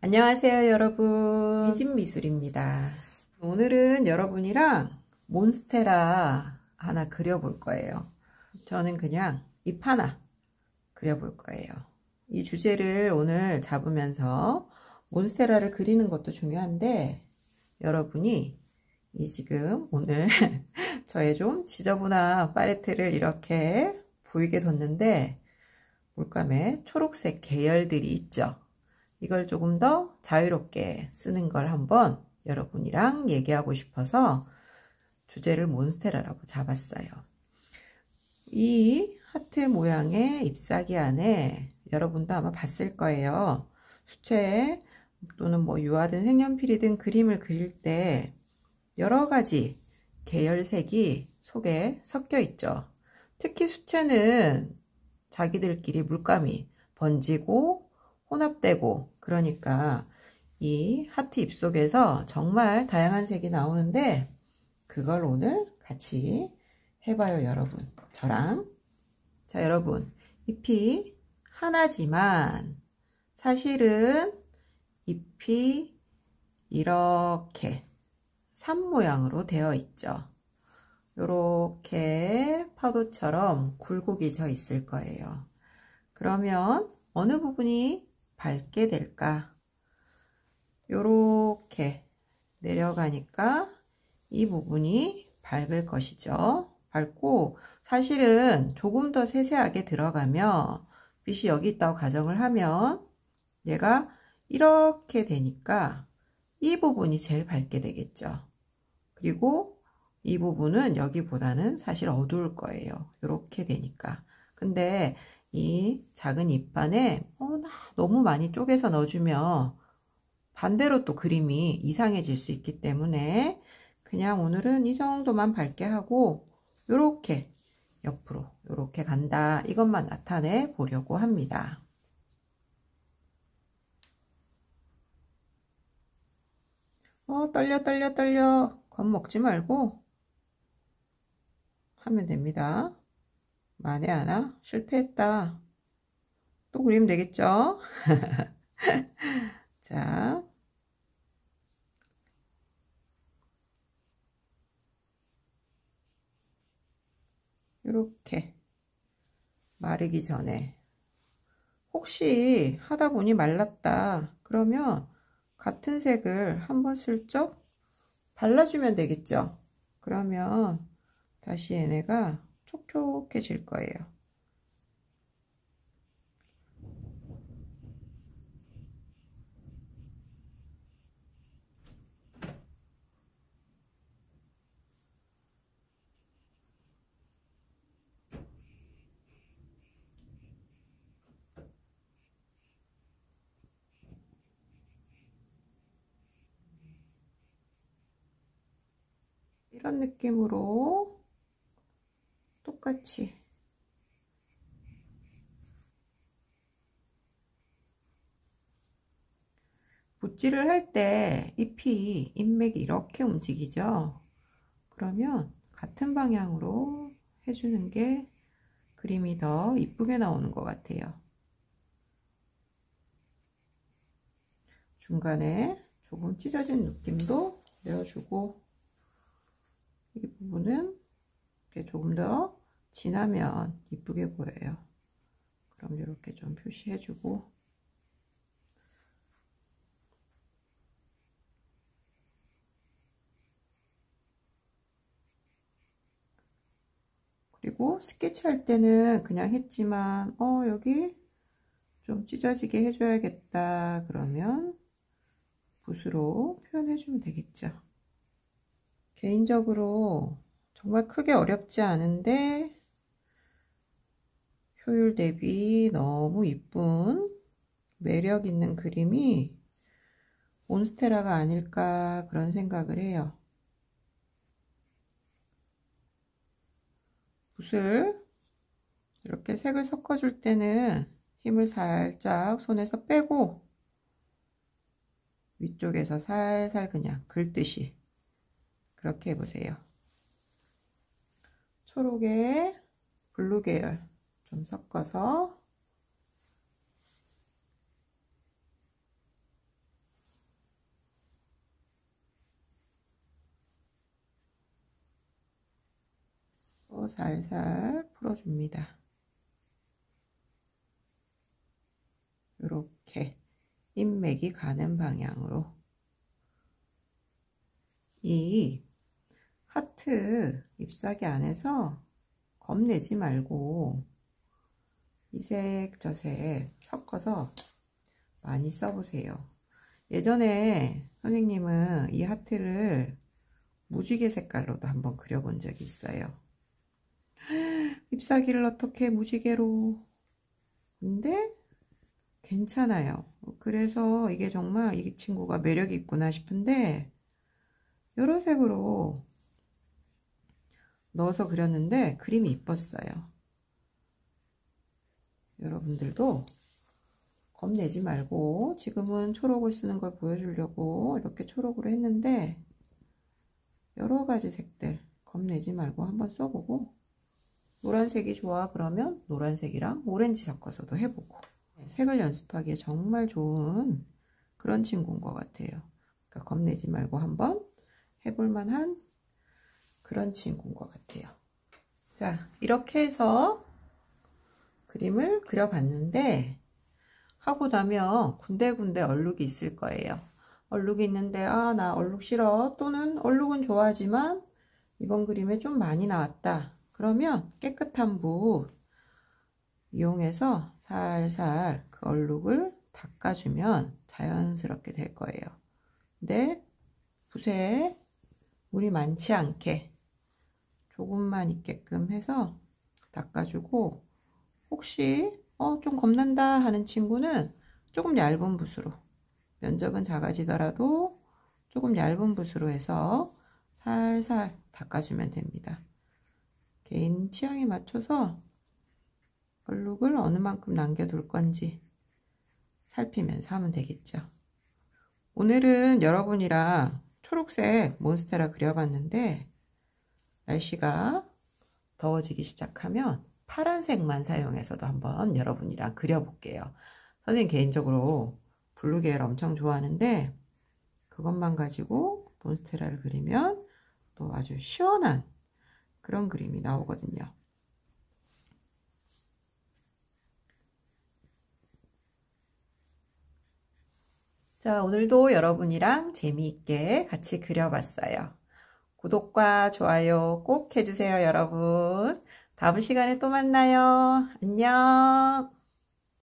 안녕하세요 여러분, 미진미술입니다. 오늘은 여러분이랑 몬스테라 하나 그려볼 거예요. 저는 그냥 잎 하나 그려볼 거예요. 이 주제를 오늘 잡으면서 몬스테라를 그리는 것도 중요한데, 여러분이 이 지금 오늘 저의 좀 지저분한 팔레트를 이렇게 보이게 뒀는데, 물감에 초록색 계열들이 있죠. 이걸 조금 더 자유롭게 쓰는 걸 한번 여러분이랑 얘기하고 싶어서 주제를 몬스테라라고 잡았어요. 이 하트 모양의 잎사귀 안에 여러분도 아마 봤을 거예요. 수채 또는 뭐 유화든 색연필이든 그림을 그릴 때 여러 가지 계열색이 속에 섞여 있죠. 특히 수채는 자기들끼리 물감이 번지고 혼합되고, 그러니까 이 하트 잎 속에서 정말 다양한 색이 나오는데, 그걸 오늘 같이 해봐요 여러분, 저랑. 자 여러분, 잎이 하나지만 사실은 잎이 이렇게 산 모양으로 되어 있죠. 이렇게 파도처럼 굴곡이 져 있을 거예요. 그러면 어느 부분이 밝게 될까? 요렇게 내려가니까 이 부분이 밝을 것이죠. 밝고, 사실은 조금 더 세세하게 들어가면, 빛이 여기 있다고 가정을 하면 얘가 이렇게 되니까 이 부분이 제일 밝게 되겠죠. 그리고 이 부분은 여기보다는 사실 어두울 거예요. 이렇게 되니까. 근데 이 작은 잎안에 너무 많이 쪼개서 넣어주면 반대로 또 그림이 이상해질 수 있기 때문에 그냥 오늘은 이 정도만 밝게 하고 요렇게 옆으로 요렇게 간다, 이것만 나타내 보려고 합니다. 떨려 겁먹지 말고 하면 됩니다. 만에 하나 실패했다, 또 그리면 되겠죠? 자, 이렇게 마르기 전에, 혹시 하다 보니 말랐다 그러면 같은 색을 한번 슬쩍 발라주면 되겠죠? 그러면 다시 얘네가 촉촉해질 거예요. 이런 느낌으로 똑같이 붓질을 할 때 잎이 잎맥이 이렇게 움직이죠. 그러면 같은 방향으로 해주는 게 그림이 더 이쁘게 나오는 것 같아요. 중간에 조금 찢어진 느낌도 내어주고, 이 부분은 이렇게 조금 더 진하면 이쁘게 보여요. 그럼 이렇게 좀 표시해주고, 그리고 스케치 할 때는 그냥 했지만 여기 좀 찢어지게 해줘야겠다 그러면 붓으로 표현해주면 되겠죠. 개인적으로 정말 크게 어렵지 않은데 효율 대비 너무 이쁜 매력 있는 그림이 몬스테라가 아닐까 그런 생각을 해요. 붓을 이렇게 색을 섞어줄 때는 힘을 살짝 손에서 빼고 위쪽에서 살살 그냥 긁듯이 그렇게 해보세요. 초록에 블루 계열 좀 섞어서 이렇게해서 살살 풀어줍니다. 이렇게 인맥이 가는 방향으로. 이 하트 잎사귀 안에서 겁내지 말고 이색 저색 섞어서 많이 써보세요. 예전에 선생님은 이 하트를 무지개 색깔로도 한번 그려본 적이 있어요. 잎사귀를 어떻게 무지개로. 근데 괜찮아요. 그래서 이게 정말 이 친구가 매력이 있구나 싶은데 여러 색으로 넣어서 그렸는데 그림이 이뻤어요. 여러분들도 겁내지 말고, 지금은 초록을 쓰는 걸 보여주려고 이렇게 초록으로 했는데 여러 가지 색들 겁내지 말고 한번 써보고, 노란색이 좋아 그러면 노란색이랑 오렌지 섞어서도 해보고, 색을 연습하기에 정말 좋은 그런 친구인 것 같아요. 그러니까 겁내지 말고 한번 해볼 만한 그런 친구인 것 같아요. 자, 이렇게 해서 그림을 그려봤는데 하고 나면 군데군데 얼룩이 있을 거예요. 얼룩이 있는데 나 얼룩 싫어, 또는 얼룩은 좋아하지만 이번 그림에 좀 많이 나왔다 그러면 깨끗한 붓 이용해서 살살 그 얼룩을 닦아주면 자연스럽게 될 거예요. 근데 붓에 물이 많지 않게 조금만 있게끔 해서 닦아주고, 혹시 좀 겁난다 하는 친구는 조금 얇은 붓으로, 면적은 작아지더라도 조금 얇은 붓으로 해서 살살 닦아주면 됩니다. 개인 취향에 맞춰서 얼룩을 어느 만큼 남겨둘 건지 살피면서 하면 되겠죠. 오늘은 여러분이랑 초록색 몬스테라 그려봤는데 날씨가 더워지기 시작하면 파란색만 사용해서도 한번 여러분이랑 그려볼게요. 선생님 개인적으로 블루 계열 엄청 좋아하는데 그것만 가지고 몬스테라를 그리면 또 아주 시원한 그런 그림이 나오거든요. 자, 오늘도 여러분이랑 재미있게 같이 그려봤어요. 구독과 좋아요 꼭 해주세요, 여러분. 다음 시간에 또 만나요. 안녕.